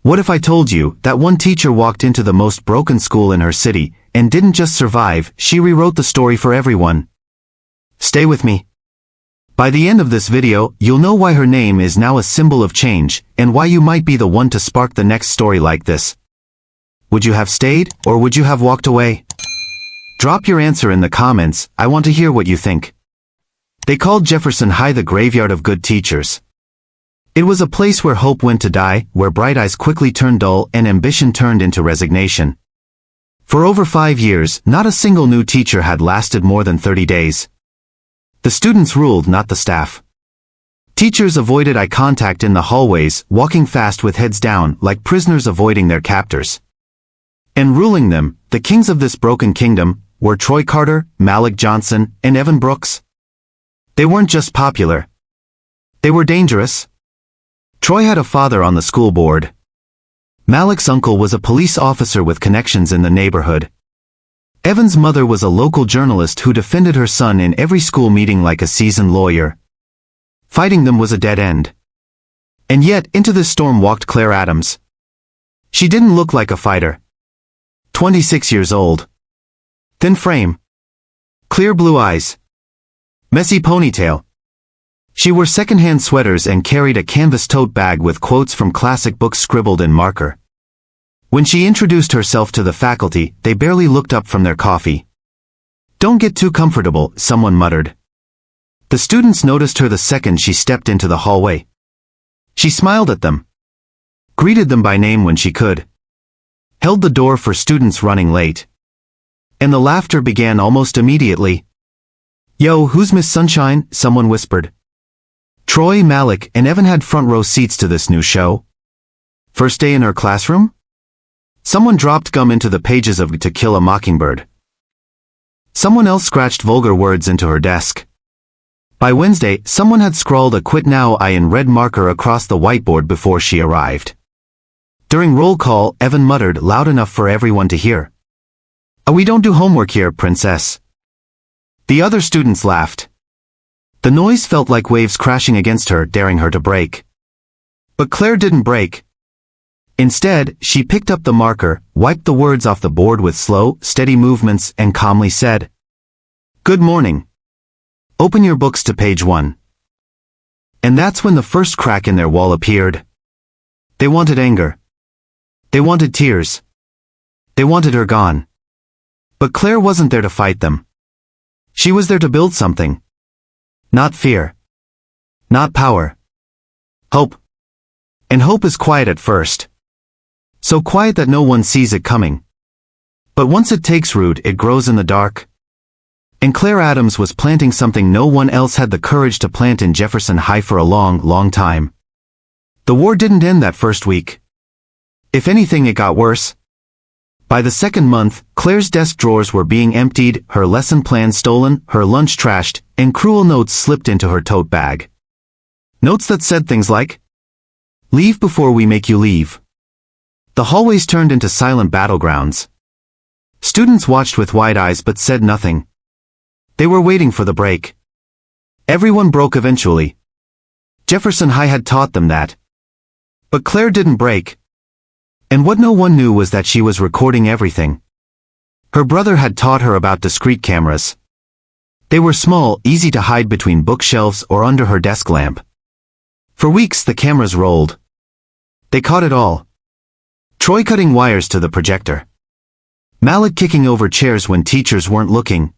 What if I told you that one teacher walked into the most broken school in her city, and didn't just survive, she rewrote the story for everyone? Stay with me. By the end of this video, you'll know why her name is now a symbol of change, and why you might be the one to spark the next story like this. Would you have stayed, or would you have walked away? Drop your answer in the comments, I want to hear what you think. They called Jefferson High the graveyard of good teachers. It was a place where hope went to die, where bright eyes quickly turned dull and ambition turned into resignation. For over 5 years, not a single new teacher had lasted more than 30 days. The students ruled, not the staff. Teachers avoided eye contact in the hallways, walking fast with heads down, like prisoners avoiding their captors. And ruling them, the kings of this broken kingdom, were Troy Carter, Malik Johnson, and Evan Brooks. They weren't just popular. They were dangerous. Troy had a father on the school board. Malik's uncle was a police officer with connections in the neighborhood. Evan's mother was a local journalist who defended her son in every school meeting like a seasoned lawyer. Fighting them was a dead end. And yet, into this storm walked Claire Adams. She didn't look like a fighter. 26 years old. Thin frame. Clear blue eyes. Messy ponytail. She wore second-hand sweaters and carried a canvas tote bag with quotes from classic books scribbled in marker. When she introduced herself to the faculty, they barely looked up from their coffee. "Don't get too comfortable," someone muttered. The students noticed her the second she stepped into the hallway. She smiled at them. Greeted them by name when she could. Held the door for students running late. And the laughter began almost immediately. "Yo, who's Miss Sunshine?" someone whispered. Troy, Malik, and Evan had front row seats to this new show. First day in her classroom? Someone dropped gum into the pages of To Kill a Mockingbird. Someone else scratched vulgar words into her desk. By Wednesday, someone had scrawled a "Quit Now" I in red marker across the whiteboard before she arrived. During roll call, Evan muttered loud enough for everyone to hear, "We don't do homework here, princess." The other students laughed. The noise felt like waves crashing against her, daring her to break. But Claire didn't break. Instead, she picked up the marker, wiped the words off the board with slow, steady movements, and calmly said, "Good morning. Open your books to page 1. And that's when the first crack in their wall appeared. They wanted anger. They wanted tears. They wanted her gone. But Claire wasn't there to fight them. She was there to build something. Not fear. Not power. Hope. And hope is quiet at first. So quiet that no one sees it coming. But once it takes root, it grows in the dark. And Claire Adams was planting something no one else had the courage to plant in Jefferson High for a long, long time. The war didn't end that first week. If anything, it got worse. By the second month, Claire's desk drawers were being emptied, her lesson plans stolen, her lunch trashed, and cruel notes slipped into her tote bag. Notes that said things like, "Leave before we make you leave." The hallways turned into silent battlegrounds. Students watched with wide eyes but said nothing. They were waiting for the break. Everyone broke eventually. Jefferson High had taught them that. But Claire didn't break. And what no one knew was that she was recording everything. Her brother had taught her about discreet cameras. They were small, easy to hide between bookshelves or under her desk lamp. For weeks the cameras rolled. They caught it all. Troy cutting wires to the projector. Malik kicking over chairs when teachers weren't looking.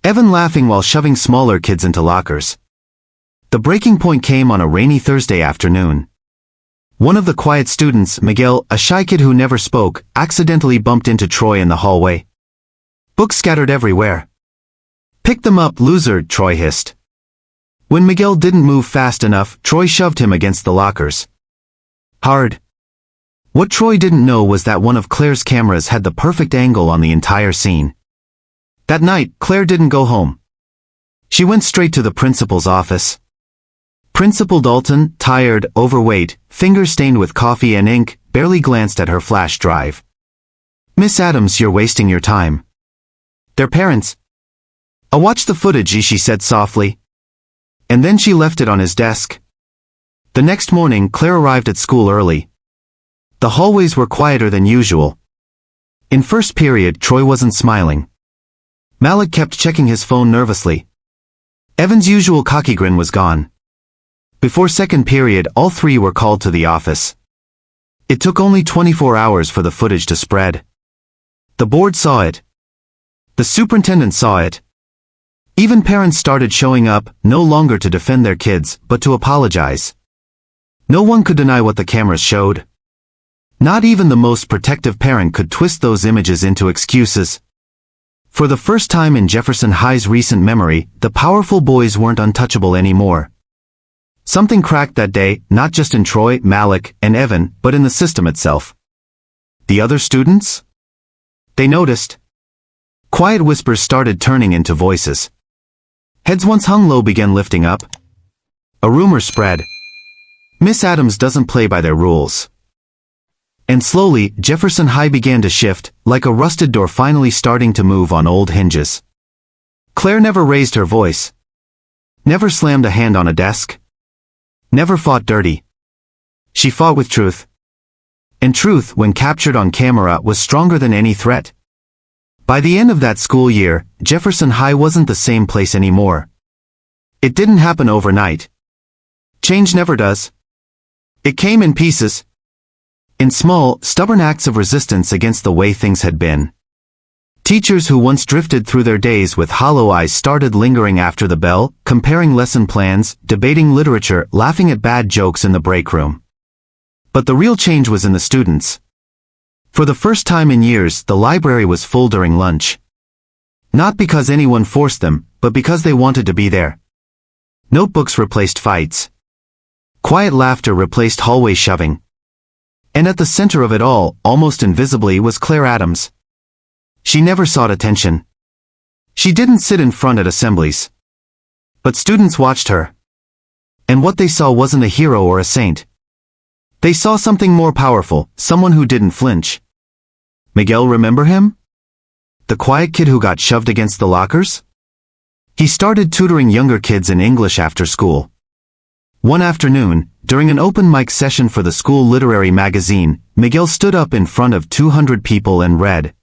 Evan laughing while shoving smaller kids into lockers. The breaking point came on a rainy Thursday afternoon. One of the quiet students, Miguel, a shy kid who never spoke, accidentally bumped into Troy in the hallway. Books scattered everywhere. "Pick them up, loser," Troy hissed. When Miguel didn't move fast enough, Troy shoved him against the lockers. Hard. What Troy didn't know was that one of Claire's cameras had the perfect angle on the entire scene. That night, Claire didn't go home. She went straight to the principal's office. Principal Dalton, tired, overweight, fingers stained with coffee and ink, barely glanced at her flash drive. "Miss Adams, you're wasting your time." "Their parents." "I'll watch the footage," she said softly. And then she left it on his desk. The next morning, Claire arrived at school early. The hallways were quieter than usual. In first period, Troy wasn't smiling. Malik kept checking his phone nervously. Evan's usual cocky grin was gone. Before second period, all three were called to the office. It took only 24 hours for the footage to spread. The board saw it. The superintendent saw it. Even parents started showing up, no longer to defend their kids, but to apologize. No one could deny what the cameras showed. Not even the most protective parent could twist those images into excuses. For the first time in Jefferson High's recent memory, the powerful boys weren't untouchable anymore. Something cracked that day, not just in Troy, Malik, and Evan, but in the system itself. The other students? They noticed. Quiet whispers started turning into voices. Heads once hung low began lifting up. A rumor spread. Miss Adams doesn't play by their rules. And slowly, Jefferson High began to shift, like a rusted door finally starting to move on old hinges. Claire never raised her voice. Never slammed a hand on a desk. Never fought dirty. She fought with truth. And truth, when captured on camera, was stronger than any threat. By the end of that school year, Jefferson High wasn't the same place anymore. It didn't happen overnight. Change never does. It came in pieces. In small, stubborn acts of resistance against the way things had been. Teachers who once drifted through their days with hollow eyes started lingering after the bell, comparing lesson plans, debating literature, laughing at bad jokes in the break room. But the real change was in the students. For the first time in years, the library was full during lunch. Not because anyone forced them, but because they wanted to be there. Notebooks replaced fights. Quiet laughter replaced hallway shoving. And at the center of it all, almost invisibly, was Claire Adams. She never sought attention. She didn't sit in front at assemblies. But students watched her. And what they saw wasn't a hero or a saint. They saw something more powerful, someone who didn't flinch. Miguel, remember him? The quiet kid who got shoved against the lockers? He started tutoring younger kids in English after school. One afternoon, during an open mic session for the school literary magazine, Miguel stood up in front of 200 people and read.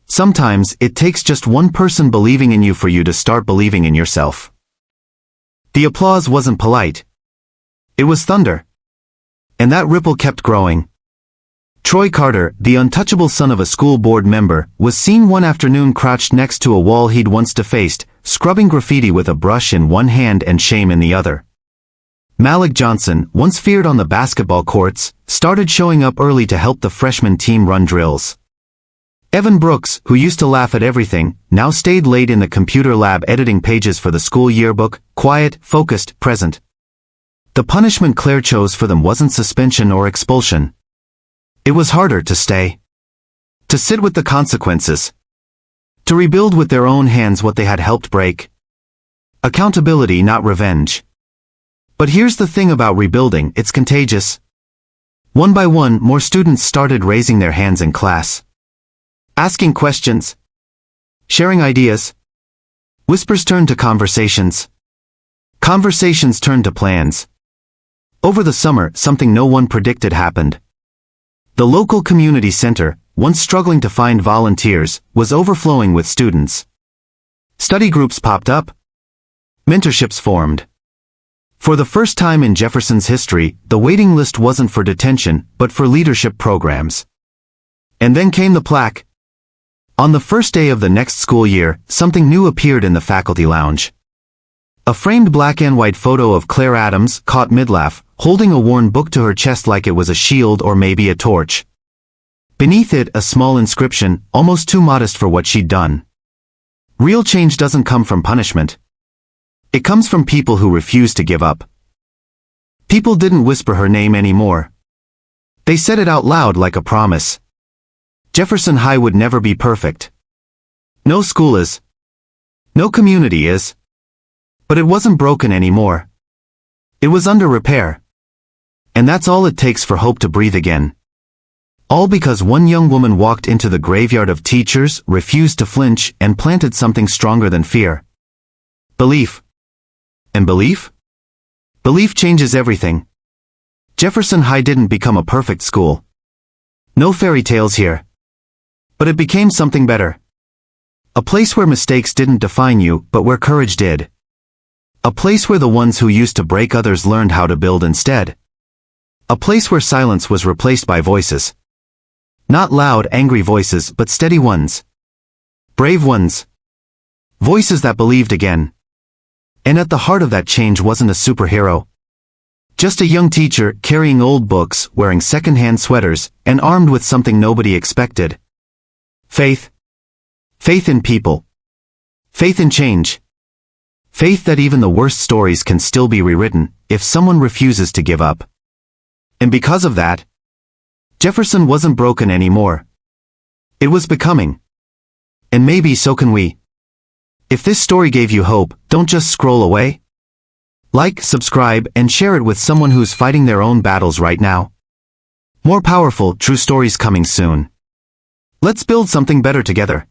Sometimes, it takes just one person believing in you for you to start believing in yourself. The applause wasn't polite. It was thunder. And that ripple kept growing. Troy Carter, the untouchable son of a school board member, was seen one afternoon crouched next to a wall he'd once defaced, scrubbing graffiti with a brush in one hand and shame in the other. Malik Johnson, once feared on the basketball courts, started showing up early to help the freshman team run drills. Evan Brooks, who used to laugh at everything, now stayed late in the computer lab editing pages for the school yearbook, quiet, focused, present. The punishment Claire chose for them wasn't suspension or expulsion. It was harder to stay. To sit with the consequences. To rebuild with their own hands what they had helped break. Accountability, not revenge. But here's the thing about rebuilding, it's contagious. One by one, more students started raising their hands in class. Asking questions. Sharing ideas. Whispers turned to conversations. Conversations turned to plans. Over the summer, something no one predicted happened. The local community center, once struggling to find volunteers, was overflowing with students. Study groups popped up. Mentorships formed. For the first time in Jefferson's history, the waiting list wasn't for detention, but for leadership programs. And then came the plaque. On the first day of the next school year, something new appeared in the faculty lounge. A framed black and white photo of Claire Adams, caught mid-laugh, holding a worn book to her chest like it was a shield or maybe a torch. Beneath it, a small inscription, almost too modest for what she'd done. Real change doesn't come from punishment. It comes from people who refuse to give up. People didn't whisper her name anymore. They said it out loud like a promise. Jefferson High would never be perfect. No school is. No community is. But it wasn't broken anymore. It was under repair. And that's all it takes for hope to breathe again. All because one young woman walked into the graveyard of teachers, refused to flinch, and planted something stronger than fear. Belief. And belief? Belief changes everything. Jefferson High didn't become a perfect school. No fairy tales here. But it became something better. A place where mistakes didn't define you, but where courage did. A place where the ones who used to break others learned how to build instead. A place where silence was replaced by voices. Not loud, angry voices, but steady ones. Brave ones. Voices that believed again. And at the heart of that change wasn't a superhero. Just a young teacher carrying old books, wearing second-hand sweaters, and armed with something nobody expected. Faith. Faith in people. Faith in change. Faith that even the worst stories can still be rewritten, if someone refuses to give up. And because of that, Jefferson wasn't broken anymore. It was becoming. And maybe so can we. If this story gave you hope, don't just scroll away. Like, subscribe, and share it with someone who's fighting their own battles right now. More powerful, true stories coming soon. Let's build something better together.